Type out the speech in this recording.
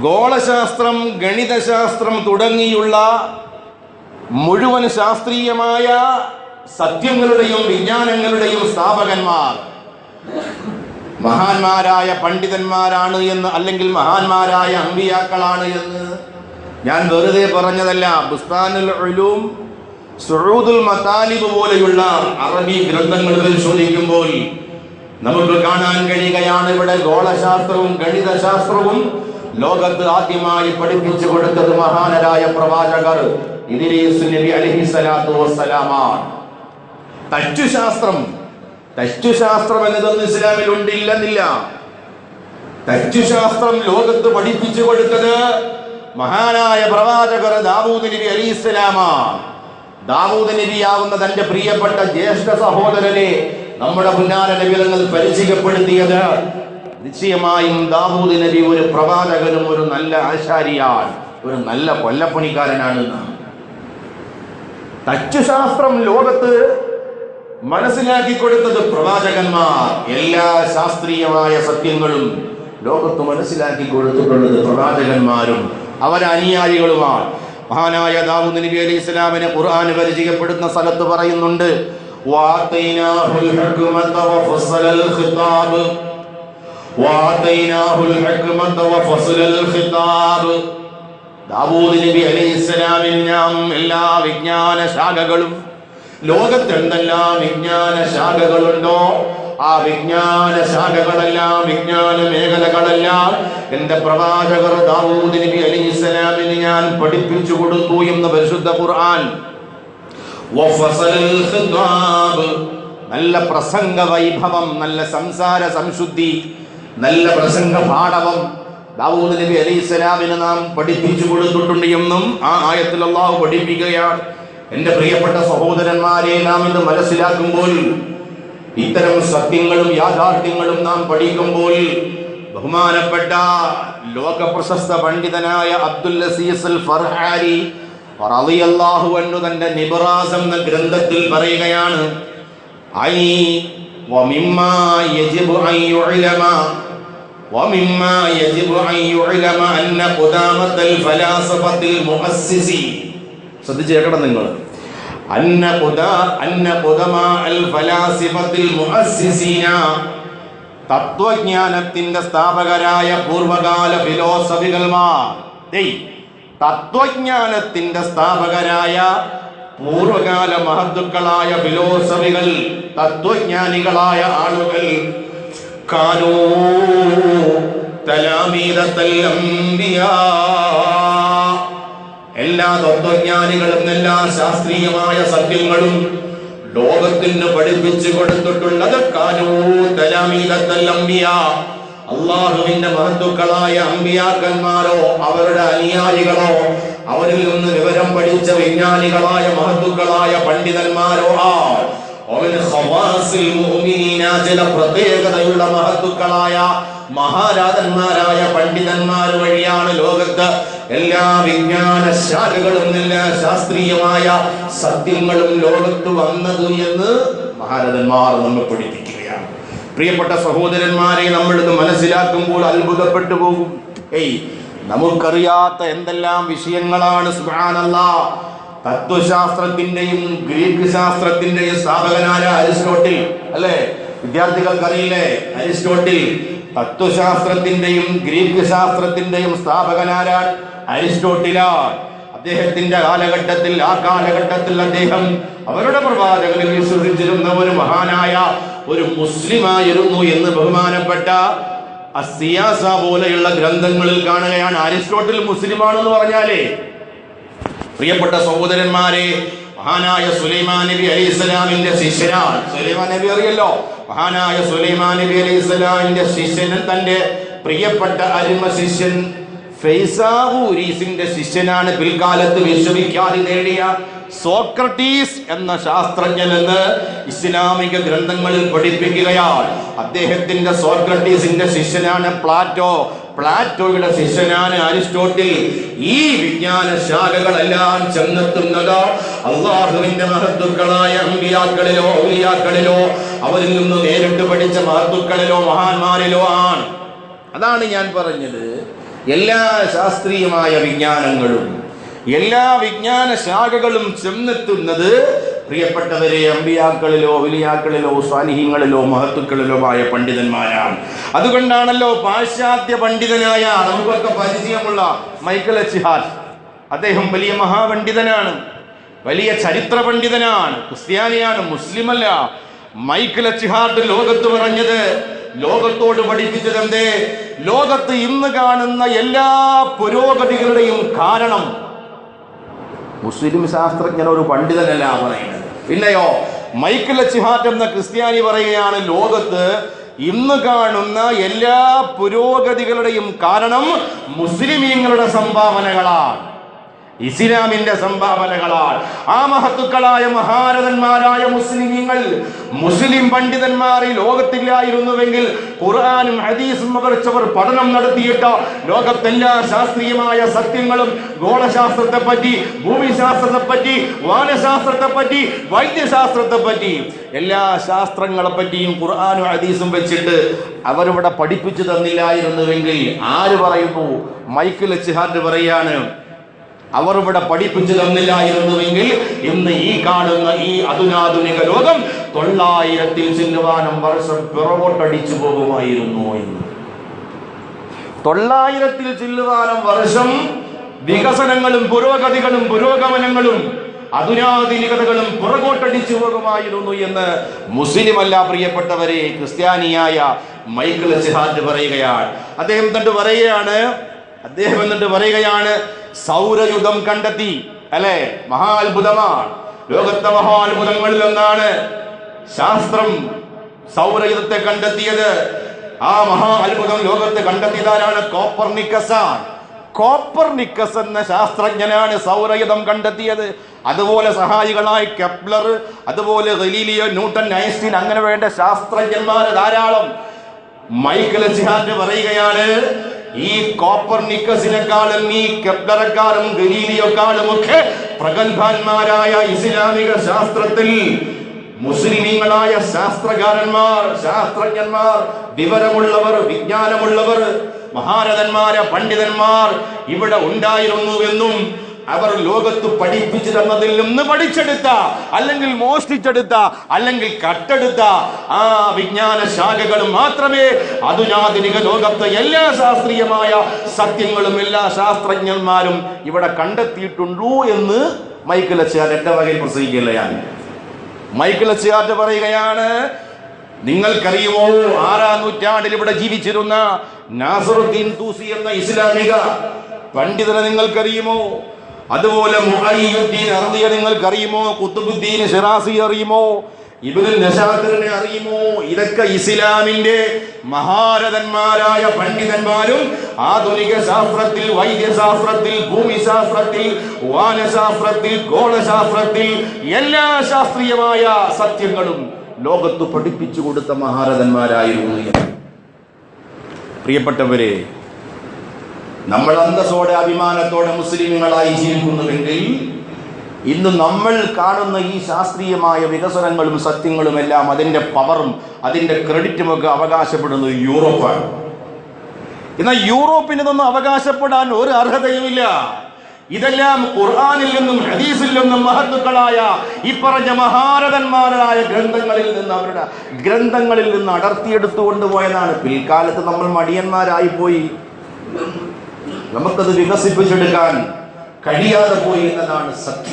ഗോളശാസ്ത്രം, ഗണിതശാസ്ത്രം തുടങ്ങിയുള്ള മുഴുവൻ ശാസ്ത്രീയമായ സത്യങ്ങളുടെയും വിജ്ഞാനങ്ങളുടെയും സ്ഥാപകന്മാർ മഹാന്മാരായ പണ്ഡിതന്മാരാണ് എന്ന്, അല്ലെങ്കിൽ മഹാന്മാരായ അമ്പിയാക്കളാണ് എന്ന് ഞാൻ വെറുതെ പറഞ്ഞതല്ല. ബുസ്താനുൽ ഉലൂം, സുഊദുൽ മതാലിബ് പോലെയുള്ള അറബി ഗ്രന്ഥങ്ങൾ പരിശോധിക്കുമ്പോൾ നമുക്ക് കാണാൻ കഴിയുകയാണ്, ഇവിടെ ഗോളശാസ്ത്രവും ഗണിതശാസ്ത്രവും ലോകത്ത് ആദ്യമായി പഠിപ്പിച്ചു കൊടുത്തത് മഹാനരായ പ്രവാചകർ ഇദ്രീസ് നബി അലൈഹിസ്സലാത്തു വസ്സലാമാണ്. തച്ചുശാസ്ത്രം എന്നതൊന്നും ഇസ്ലാമിൽ ഉണ്ടില്ലെന്നില്ല. തച്ചുശാസ്ത്രം ലോകത്ത് പഠിപ്പിച്ചു കൊടുത്തത് മഹാനായ പ്രവാചകർ ദാവൂദ് നബി അലൈഹിസ്സലാമാണ്. ദാവൂദ് നബിയാവുന്ന തന്റെ പ്രിയപ്പെട്ട ജ്യേഷ്ഠ സഹോദരനെ നമ്മുടെ പുന്നാര നബി തങ്ങൾ പരിചയപ്പെടുത്തിയത് നിശ്ചയമായും ദാവൂദ് നബി ഒരു പ്രവാചകനും ഒരു നല്ല ആശാരിയാണ്, ഒരു നല്ല കൊല്ലപ്പണിക്കാരനാണെന്നാണ്. തച്ചുശാസ്ത്രം ലോകത്ത് മനസ്സിലാക്കി കൊടുത്തത് പ്രവാചകന്മാർ. എല്ലാ ശാസ്ത്രീയമായ സത്യങ്ങളും ലോകത്ത് മനസ്സിലാക്കി കൊടുത്തിട്ടുള്ളത് പ്രവാചകന്മാരും അവരനുയായികളുമാണ്. മഹാനായ ദാവൂദ് നബി അലൈഹി ഇസ്ലാമിനെ ഖുർആൻ പരിചയപ്പെടുന്ന സ്ഥലത്ത് പറയുന്നുണ്ട്, വഅതൈനാഹുൽ ഹിക്മത വഫസ്സലൽ ഖിതാബ്, വഅതൈനാഹുൽ ഹിക്മത വഫസ്സലൽ ഖിതാബ്. ദാവൂദ് നബി അലൈഹി ഇസ്ലാമിന് നാം എല്ലാ വിജ്ഞാന ശാഖകളും, ലോകത്ത് എന്തെല്ലാം വിജ്ഞാന ശാഖകളുണ്ടോ ആ വിജ്ഞാന ശാഖകളെല്ലാം, വിജ്ഞാന മേഖലകളെല്ലാം എന്റെ പ്രവാചകർ ദാവൂദ് നബി അലൈഹിസ്സലാമിന് ഞാൻ പഠിപ്പിച്ചു കൊടുത്തു എന്ന് പരിശുദ്ധ ഖുർആൻ. വഫസലൽ ഖിതാബ്, നല്ല പ്രസംഗ വൈഭവം, നല്ല സംസാര സംശുദ്ധി, നല്ല പ്രസംഗ പാഠവം ദാവൂദ് നബി അലൈഹിസ്സലാമിന് നാം പഠിപ്പിച്ചു കൊടുത്തിട്ടുണ്ട് എന്നും ആ ആയത്തിൽ അല്ലാഹു പഠിപ്പിക്കുകയാണ്. എന്റെ പ്രിയപ്പെട്ട സഹോദരന്മാരെ, നാം ഇത് മനസ്സിലാക്കുമ്പോൾ, ഇത്തരം സത്യങ്ങളും യാഥാർത്ഥ്യങ്ങളും നാം പഠിക്കുമ്പോൾ, ബഹുമാനപ്പെട്ട ലോക പ്രശസ്ത പണ്ഡിതനായ അബ്ദുൽ അസീസ് അൽ ഫർഹാരി റളിയല്ലാഹു അൻഹു തന്റെ നിബ്റാസ് എന്ന ഗ്രന്ഥത്തിൽ പറയുകയാണ്, ഐ വമിമ്മാ യജിബു അൻ യുഅലമ വമിമ്മാ യജിബു അൻ യുഅലമ അന്ന ഖുദാമത്തുൽ ഫലാസഫത്തുൽ മുഅസ്സിസി. ശ്രദ്ധിച്ചേക്കണം നിങ്ങൾ, അന്ന ഖുദമാ അൽ ഫലാസിഫത്തുൽ മുഅസ്സിസീന, തത്വജ്ഞാനത്തിന്റെ സ്ഥാപകരായ പൂർവകാല ഫിലോസഫികൾമാർ, തത്വജ്ഞാനത്തിന്റെ സ്ഥാപകരായ പൂർവകാല മഹത്തുക്കളായ ഫിലോസഫികൾ, തത്വജ്ഞാനികളായ ആളുകൾ, കാനൂ തലാമീദത്തൽ അംബിയാ, എല്ലാ തത്വജ്ഞാനികളും എല്ലാ ശാസ്ത്രീയമായ സത്യങ്ങളും ലോകത്തിന് പഠിപ്പിച്ചു കൊടുത്തിട്ടുള്ളത് കാനൂ തലാമീദത്തൽ അംബിയാ, അല്ലാഹുവിന്റെ മഹത്തുക്കളായ അമ്പിയാക്കന്മാരോ അവരുടെ അനുയായികളോ അവരിൽ നിന്ന് വിവരം പഠിച്ച വിജ്ഞാനികളായ മഹത്തുക്കളായ പണ്ഡിതന്മാരോ ചില പ്രത്യേകതയുള്ള മഹത്തുക്കളായ മഹാരാജന്മാരായ പണ്ഡിതന്മാർ വഴിയാണ് ലോകത്ത് എല്ലാ വിജ്ഞാന ശാഖകളും എല്ലാ ശാസ്ത്രീയമായ സത്യങ്ങളും ലോകത്ത് വന്നത് എന്ന് മഹാരഥന്മാർ നമ്മെ പഠിപ്പിക്കുകയാണ്. പ്രിയപ്പെട്ട സഹോദരന്മാരെ, നമ്മളിത് മനസ്സിലാക്കുമ്പോൾ അത്ഭുതപ്പെട്ടു പോകും. നമുക്കറിയാത്ത എന്തെല്ലാം വിഷയങ്ങളാണ് സുബ്ഹാനല്ലാഹ്. തത്വശാസ്ത്രത്തിന്റെയും ഗ്രീക്ക് ശാസ്ത്രത്തിന്റെയും സ്ഥാപകനായ അരിസ്റ്റോട്ടിൽ, അല്ലെ? വിദ്യാർത്ഥികൾക്കറിയില്ലേ അരിസ്റ്റോട്ടിൽ? തത്വശാസ്ത്രത്തിന്റെയും ഗ്രീക്ക് ശാസ്ത്രത്തിന്റെയും സ്ഥാപകനാരാണ്? അരിസ്റ്റോട്ടിലാണ്. അദ്ദേഹത്തിന്റെ കാലഘട്ടത്തിൽ, ആ കാലഘട്ടത്തിൽ അദ്ദേഹം അവരുടെ പ്രവാചകനിൽ വിശ്വസിച്ചിരുന്ന ഒരു മഹാനായ ഒരു മുസ്ലിമായിരുന്നു എന്ന് ബഹുമാനപ്പെട്ട അസിയാസ പോലെയുള്ള ഗ്രന്ഥങ്ങളിൽ കാണുകയാണ്. അരിസ്റ്റോട്ടിൽ മുസ്ലിമാണെന്ന് പറഞ്ഞാലേ, പ്രിയപ്പെട്ട സഹോദരന്മാരെ, മഹാനായ സുലൈമാൻ നബി അലൈഹിസ്സലാമിന്റെ ശിഷ്യനാണ്. സുലൈമാൻ നബി അറിയല്ലോ, മഹാനായ സുലൈമാൻ നബി അലൈഹിസ്സലാമിന്റെ ശിഷ്യന് തന്റെ പ്രിയപ്പെട്ട അരുമ ശിഷ്യൻ ഫൈസാവൂരീസിന്റെ ശിഷ്യനാണ് പിൽക്കാലത്ത് വിശ്വവിഖ്യാതി നേടിയ സോക്രട്ടീസ് എന്ന ശാസ്ത്രജ്ഞനെന്ന് ഇസ്ലാമിക ഗ്രന്ഥങ്ങളിൽ പഠിപ്പിക്കുകയാണ്. അദ്ദേഹത്തിന്റെ സോക്രട്ടീസിന്റെ ശിഷ്യനാണ് പ്ലാറ്റോ, പ്ലാറ്റോയുടെ ശിഷ്യനാണ് അരിസ്റ്റോട്ടിൽ. ഈ വിജ്ഞാന ശാഖകളെല്ലാം ചെന്നെത്തുന്നത് അള്ളാഹുവിന്റെ മഹത്തുക്കളായ അമ്പിയാക്കളിലോ ഔലിയാക്കളിലോ അവരിൽ നിന്ന് നേരിട്ട് പഠിച്ച മഹത്തുക്കളിലോ മഹാന്മാരിലോ ആണ്. അതാണ് ഞാൻ പറഞ്ഞത്, എല്ലാ ശാസ്ത്രീയമായ വിജ്ഞാനങ്ങളും എല്ലാ വിജ്ഞാന ശാഖകളും ചെന്നെത്തുന്നത് പ്രിയപ്പെട്ടവരെ അമ്പിയാക്കളിലോ വലിയാക്കളിലോ സ്വാലിഹീങ്ങളിലോ മഹത്തുക്കളിലോമായ പണ്ഡിതന്മാരാണ്. അതുകൊണ്ടാണല്ലോ പാശ്ചാത്യ പണ്ഡിതനായ നമുക്കൊക്കെ പരിചയമുള്ള മൈക്കൽ എച്ച് ഹാർട്ട്, അദ്ദേഹം വലിയ മഹാപണ്ഡിതനാണ്, വലിയ ചരിത്ര പണ്ഡിതനാണ്, ക്രിസ്ത്യാനിയാണ്, മുസ്ലിമല്ല. മൈക്കൽ എച്ച് ഹാർട്ട് ലോകത്ത് പറഞ്ഞത്, ലോകത്തോട് പഠിപ്പിച്ചത് എന്തേ? ലോകത്ത് ഇന്ന് കാണുന്ന എല്ലാ പുരോഗതികളുടെയും കാരണം മുസ്ലിം ശാസ്ത്രജ്ഞൻ ഒരു പണ്ഡിതനല്ല പറയുന്നത്. പിന്നെയോ മൈക്കൽ എച്ച് ഹാർട്ട് എന്ന ക്രിസ്ത്യാനി പറയുകയാണ്, ലോകത്ത് ഇന്ന് കാണുന്ന എല്ലാ പുരോഗതികളുടെയും കാരണം മുസ്ലിമീങ്ങളുടെ സംഭാവനകളാണ്, ഇസ്ലാമിന്റെ സംഭാവനകളാണ്. ആ മഹത്തുക്കളായ മഹാരഥന്മാരായ മുസ്ലിമീങ്ങൾ, മുസ്ലിം പണ്ഡിതന്മാർ ഈ ലോകത്തില്ലായിരുന്നുവെങ്കിൽ ഖുർആനും ഹദീസും അവർ പഠനം നടത്തിയിട്ട് ലോകത്തെല്ലാ ശാസ്ത്രീയമായ സത്യങ്ങളും, ഗോളശാസ്ത്രത്തെ പറ്റി, ഭൂമിശാസ്ത്രത്തെ പറ്റി, വാനശാസ്ത്രത്തെ പറ്റി, വൈദ്യശാസ്ത്രത്തെ പറ്റി, എല്ലാ ശാസ്ത്രങ്ങളെ പറ്റിയും ഖുർആനും ഹദീസും വെച്ചിട്ട് അവരിവിടെ പഠിപ്പിച്ചു തന്നില്ലായിരുന്നുവെങ്കിൽ ആര് പറയുന്നു? മൈക്കൽ എച്ച് ഹാർട്ട് പറയാണ്, അവർ ഇവിടെ പഠിപ്പിച്ചു തന്നില്ലായിരുന്നുവെങ്കിൽ ഇന്ന് ഈ കാണുന്ന ഈ അധുനാധുനിക ലോകം 900 ചില്ലുവാനം വർഷം പിറകോട്ടടിച്ചു പോകുമായിരുന്നു എന്ന്. 900 ചില്ലുവാനം വർഷം വികസനങ്ങളും പുരോഗതികളും പുരോഗമനങ്ങളും അധുനാധുനികതകളും പുറകോട്ടടിച്ചു പോകുമായിരുന്നു എന്ന് മുസ്ലിമല്ല പ്രിയപ്പെട്ടവരെ ക്രിസ്ത്യാനിയായ മൈക്കൽ എച്ച് ഹാർട്ട് പറയുകയാണ്. അദ്ദേഹം എന്നിട്ട് പറയുകയാണ്, സൗരയുധം കണ്ടെത്തി, അല്ലെ? മഹാത്ഭുതമാണ്, ലോകത്തെ മഹാത്ഭുതങ്ങളിൽ ഒന്നാണ് ശാസ്ത്രം. സൗരയുധത്തെ കണ്ടെത്തിയത്, ആ മഹാ അത്ഭുതം ലോകത്ത് കണ്ടെത്തിയതാരാണ്? കോപ്പർനിക്കസ് എന്ന ശാസ്ത്രജ്ഞനാണ് സൗരയുധം കണ്ടെത്തിയത്. അതുപോലെ സഹായികളായി കെപ്ലർ, അതുപോലെ ഗലീലിയോ, ന്യൂട്ടൻ, ഐൻസ്റ്റീൻ, അങ്ങനെ വേണ്ട ശാസ്ത്രജ്ഞന്മാർ ധാരാളം. മൈക്കൽ എച്ച് ഹാർട്ട് പറയുകയാണ്, ഈ കോപ്പർനിക്കസിനെക്കാളും ഈ കെപ്ലറെക്കാളും ഗലീലിയോക്കാളും ഒക്കെ പ്രഗത്ഭന്മാരായ ഇസ്ലാമിക ശാസ്ത്രത്തിൽ മുസ്ലിമീങ്ങളായ ശാസ്ത്രജ്ഞന്മാർ, വിവരമുള്ളവർ, വിജ്ഞാനമുള്ളവർ, മഹാരഥന്മാര പണ്ഡിതന്മാർ ഇവിടെ ഉണ്ടായിരുന്നുവെന്നും അവർ ലോകത്ത് പഠിപ്പിച്ചു തന്നതിൽ നിന്ന് പഠിച്ചെടുത്ത, അല്ലെങ്കിൽ മോഷ്ടിച്ചെടുത്ത, അല്ലെങ്കിൽ കട്ടെടുത്ത ആ വിജ്ഞാന ശാഖകളും മാത്രമേ അധുനാധുനിക ലോകത്തെ എല്ലാ ശാസ്ത്രീയമായ സത്യങ്ങളും എല്ലാ ശാസ്ത്രജ്ഞന്മാരും ഇവിടെ കണ്ടെത്തിയിട്ടുള്ളൂ എന്ന് മൈക്കൽ എച്ച് ഹാർട്ട് എന്റെ വകയിൽ പ്രസംഗിക്കുകയാണ്. മൈക്കൽ എച്ച് ഹാർട്ട് പറയുകയാണ്, നിങ്ങൾക്കറിയുമോ 6-ാം നൂറ്റാണ്ടിൽ ഇവിടെ ജീവിച്ചിരുന്ന നാസറുദ്ദീൻ തൂസി എന്ന ഇസ്ലാമിക പണ്ഡിതനെ നിങ്ങൾക്കറിയുമോ? അതുപോലെ മുഅയ്യിനുദ്ദീൻ അർദിയെ നിങ്ങൾക്കറിയുമോ? ഖുത്ബുദ്ദീൻ ശിറാസി അറിയുമോ? ഇബ്നുൽ നശാത്തിനെ അറിയുമോ? ഇതൊക്കെ ഇസ്ലാമിന്റെ മഹാരഥന്മാരായ പണ്ഡിതന്മാരും ആധുനിക ശാസ്ത്രത്തിൽ, വൈദ്യശാസ്ത്രത്തിൽ, ഭൂമിശാസ്ത്രത്തിൽ, വാനശാസ്ത്രത്തിൽ, ഗോളശാസ്ത്രത്തിൽ എല്ലാ ശാസ്ത്രീയമായ സത്യങ്ങളും ലോകത്ത് പഠിപ്പിച്ചു കൊടുത്ത മഹാരഥന്മാരായിരുന്നു. പ്രിയപ്പെട്ടവരെ, നമ്മൾ അന്തസ്സോടെ അഭിമാനത്തോടെ മുസ്ലിങ്ങളായി ജീവിക്കുന്നുവെങ്കിൽ ഇന്ന് നമ്മൾ കാണുന്ന ഈ ശാസ്ത്രീയമായ വികസനങ്ങളും സത്യങ്ങളും എല്ലാം അതിൻ്റെ പവറും അതിൻ്റെ ക്രെഡിറ്റും ഒക്കെ അവകാശപ്പെടുന്നത് യൂറോപ്പാണ്. എന്നാൽ യൂറോപ്പിന് ഇതൊന്നും അവകാശപ്പെടാൻ ഒരു അർഹതയുമില്ല. ഇതെല്ലാം ഖുർആനിൽ നിന്നും ഹദീസിൽ നിന്നും മഹത്തുക്കളായ ഈ പറഞ്ഞ മഹാരഥന്മാരായ അവരുടെ ഗ്രന്ഥങ്ങളിൽ നിന്ന് അടർത്തിയെടുത്തു കൊണ്ടുപോയതാണ്. പിൽക്കാലത്ത് നമ്മൾ മടിയന്മാരായി പോയി, നമുക്കത് വികസിപ്പിച്ചെടുക്കാൻ കഴിയാതെ പോയി എന്നതാണ് സത്യം.